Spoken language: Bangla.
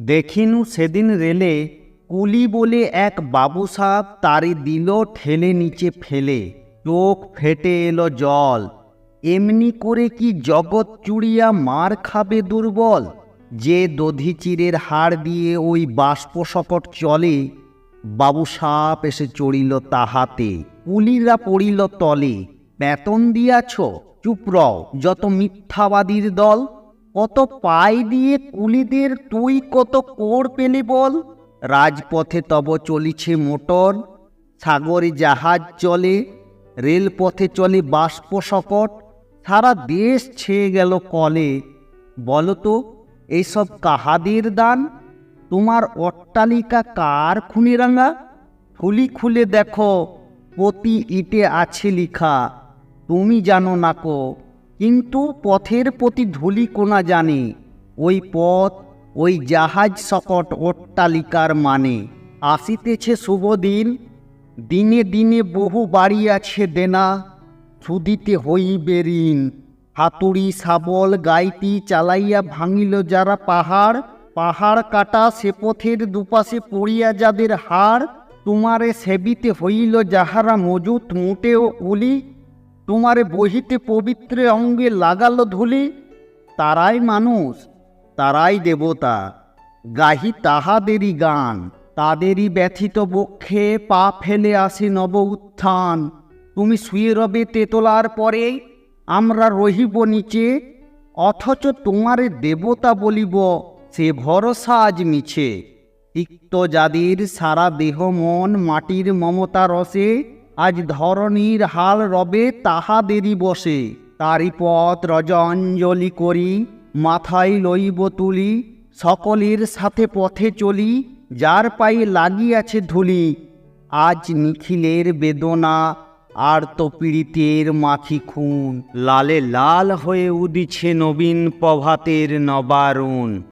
দেখিনু সেদিন রেলে কুলি বলে এক বাবু সাহেব তারি দিল ঠেলে নিচে ফেলে, চোখ ফেটে এলো জল। এমনি করে কি জগৎ চুড়িয়া মার খাবে দুর্বল? যে দধিচিরের হাড় দিয়ে ওই বাষ্পশকট চলে, বাবু সাপ এসে চড়িল তাহাতে, কুলিরা পড়িল তলে। বেতন দিয়াছ, চুপ রও যত মিথ্যাবাদীর দল। কত পাই দিয়ে কুলিদের তুই কত কোড় পেলি বল? রাজপথে তব চলিছে মোটর, সাগরে জাহাজ চলে, রেলপথে চলে বাষ্পশকট, সারা দেশ ছেয়ে গেল কলে। বলতো এইসব কাহাদের দান? তোমার অট্টালিকা কার খুনিরাঙা? থলি খুলে দেখো, প্রতি ইটে আছে লিখা, তুমি জানো না কো, কিন্তু পথের প্রতি ধূলি কোনা জানে। ওই পথ, ওই জাহাজ সকট অট্টালিকার মানে। আসিতেছে শুভ দিন, দিনে দিনে বহু বাড়ি আছে দেনা, সুদিতে হইবে ঋণ। হাতুড়ি শাবল গাইতি চালাইয়া ভাঙিল যারা পাহাড়, পাহাড় কাটা সে পথের দুপাশে পড়িয়া যাদের হাড়। তোমারে সেবিতে হইল যাহারা মজুত মুটেও কুলি, তোমারে বহিতে পবিত্রে অঙ্গে লাগালো ধুলি। তারাই মানুষ, তারাই দেবতা, গাহি তাহাদেরই গান। তাদেরই ব্যথিত বক্ষে পা ফেলে আসে নব উত্থান। তুমি শুয়ে রবে তেতলার পরে, আমরা রহিব নিচে, অথচ তোমারে দেবতা বলিব সে ভরসা আজ মিছে। তিক্ত যাদের সারা দেহ মন মাটির মমতা রসে, আজ ধরণীর হাল রবে তাহাদেরই বসে। তারি পথ রজঞ্জলি করি, মাথায় লইব তুলি, সকলের সাথে পথে চলি, যার পায়ে লাগিয়াছে ধুলি। আজ নিখিলের বেদনা আর তো পীড়িতের মাখি খুন, লালে লাল হয়ে উদিছে নবীন প্রভাতের নবারুণ।